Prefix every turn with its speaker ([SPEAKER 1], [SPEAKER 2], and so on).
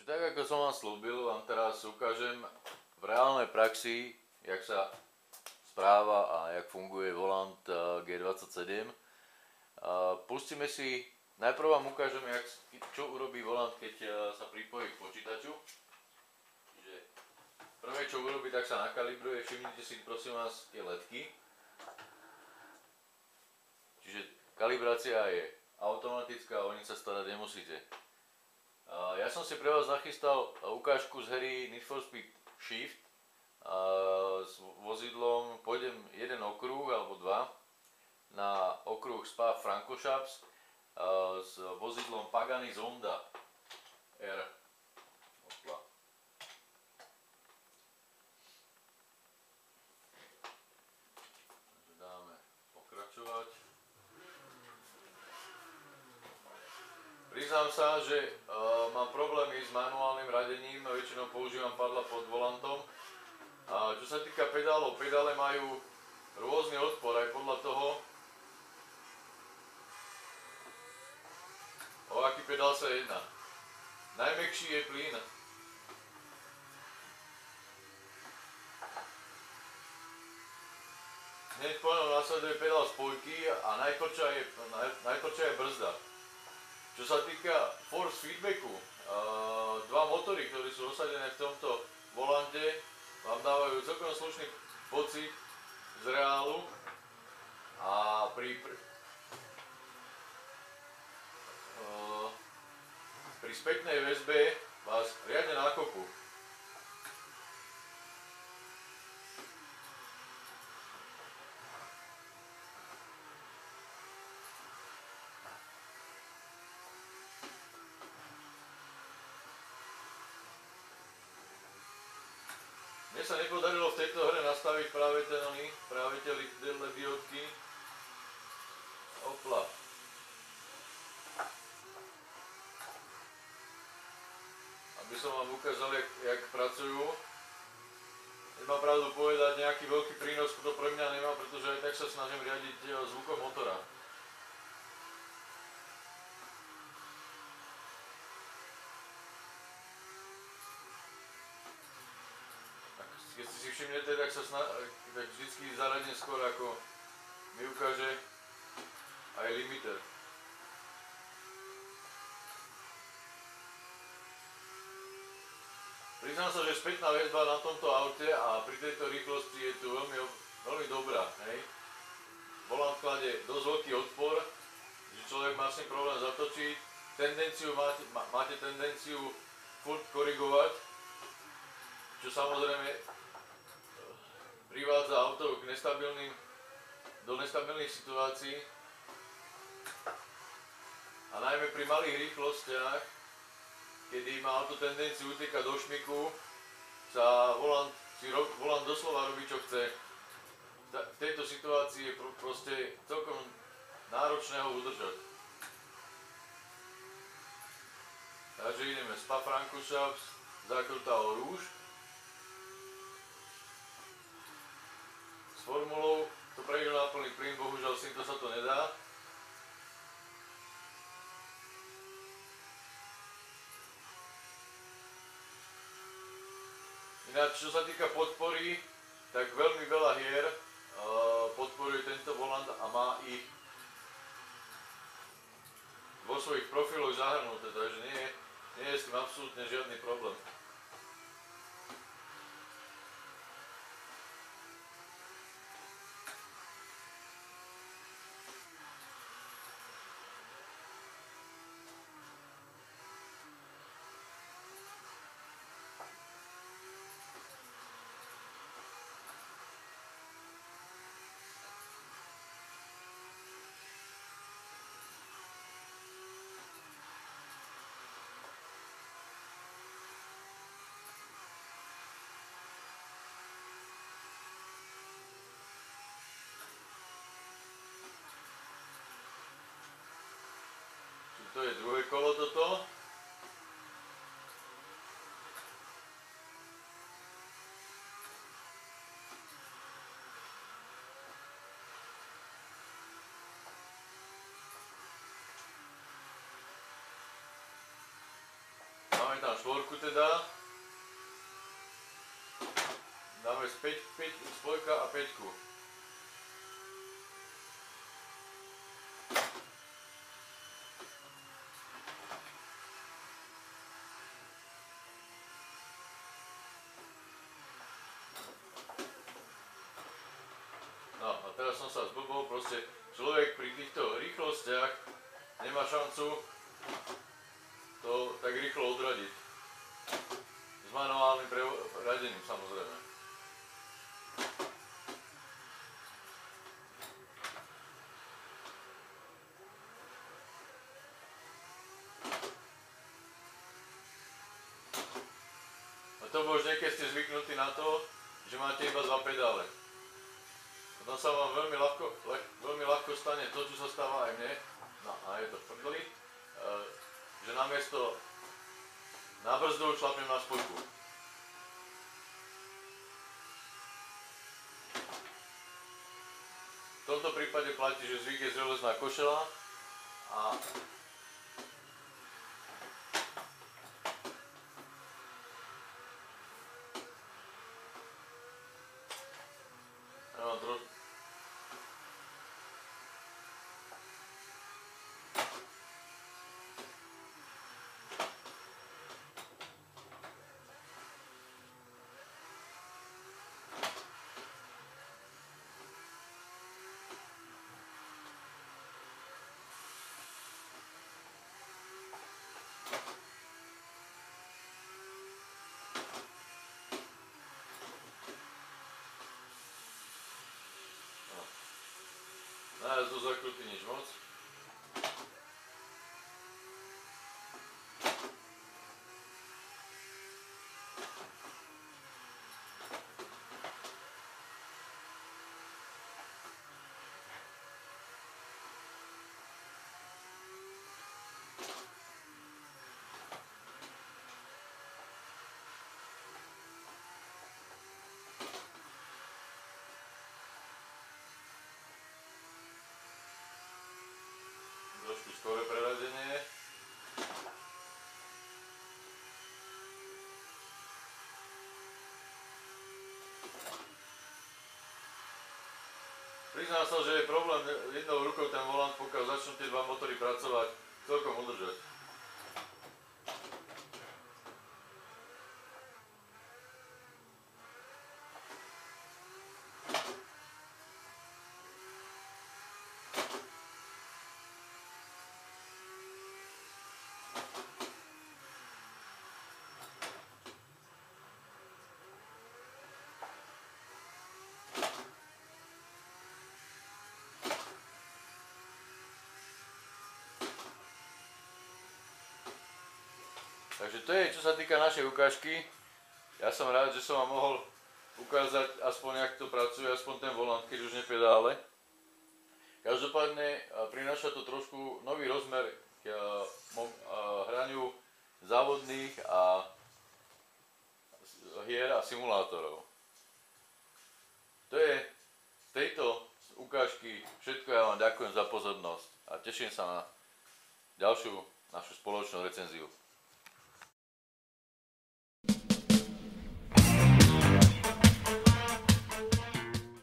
[SPEAKER 1] Takže tak ako som vám slúbil, vám teraz ukážem v reálnej praxi, jak sa správa a jak funguje volant G27. Pustíme si, najprv vám ukážem, čo urobí volant, keď sa pripojí k počítaču. Čiže prvé, čo urobí, tak sa nakalibruje, všimnite si prosím vás tie ledky. Čiže kalibrácia je automatická, o nič sa starať nemusíte. Ja som si pre vás nachystal ukážku z hry Need for Speed Shift s vozidlom, pôjdem jeden okruh alebo dva na okruh Spa-Francorchamps s vozidlom Pagani Zonda R. Opla. Takže dáme pokračovať. Priznám sa, že mám problémy s manuálnym radením, väčšinou používam padla pod volantom. Čo sa týka pedálov, pedále majú rôzny odpor aj podľa toho, o aký pedál sa jedná. Najmäkší je plyn. Hneď po ňom nasleduje pedál spojky a najtvrdšia je brzda. Čo sa týka force feedbacku, dva motory, ktoré sú osadené v tomto volante, vám dávajú celkom slušný pocit z reálu a pri spätnej väzbe vás riadne nakopú. Mne sa nepodarilo v tejto hre nastaviť práve tie LED diódky. Opla. Aby som vám ukázal, jak pracujú. Nemám pravdu povedať, nejaký veľký prínos to pre mňa nemá, pretože aj tak sa snažím riadiť zvukom motora. Keď si všimnete, tak vždycky zaradím skôr, ako mi ukáže aj limiter. Priznám sa, že spätná väzba na tomto aute a pri tejto rýchlosti je tu veľmi dobrá. Hej. Volant kladie dosť veľký odpor, že človek má s ním problém zatočiť. Máte tendenciu furt korigovať, čo samozrejme privádza auto do nestabilných situácií a najmä pri malých rýchlostiach, kedy má auto tendenciu utekať do šmiku, sa volant doslova robí čo chce. V tejto situácii je proste celkom náročné ho udržať. Takže ideme Spa-Francorchamps, Zakrutá Rouge. S formulou to prejdú na plný plyn, bohužiaľ s týmto sa to nedá. Ináč, čo sa týka podpory, tak veľmi veľa hier podporuje tento volant a má ich vo svojich profiloch zahrnuté, takže nie je s tým absolútne žiadny problém. To je druhé kolo toto. tam štvorku teda. Dáme spojka a 5. No a teraz som sa zblbol, proste človek pri týchto rýchlostiach nemá šancu to tak rýchlo odradiť. S manuálnym radením samozrejme. A to možno, keď ste zvyknutí na to, že máte iba 2 pedále. Potom sa vám veľmi ľahko stane to, čo sa stáva aj mne, no a je to v prdeli, že namiesto na brzdu šlapnem na spojku. V tomto prípade platí, že zvyk je železná košela a ja mám trošku. Nájsť do zakruty nič moc. Trošku skore preradenie. Priznám sa, že je problém jednou rukou ten volant, pokiaľ začnú tie dva motory pracovať, celkom udržať. Takže to je, čo sa týka našej ukážky. Ja som rád, že som vám mohol ukázať aspoň, jak to pracuje, aspoň ten volant, keď už nepedále. Každopádne prináša to trošku nový rozmer k hraniu závodných a hier a simulátorov. To je z tejto ukážky všetko. Ja vám ďakujem za pozornosť a teším sa na ďalšiu našu spoločnú recenziu.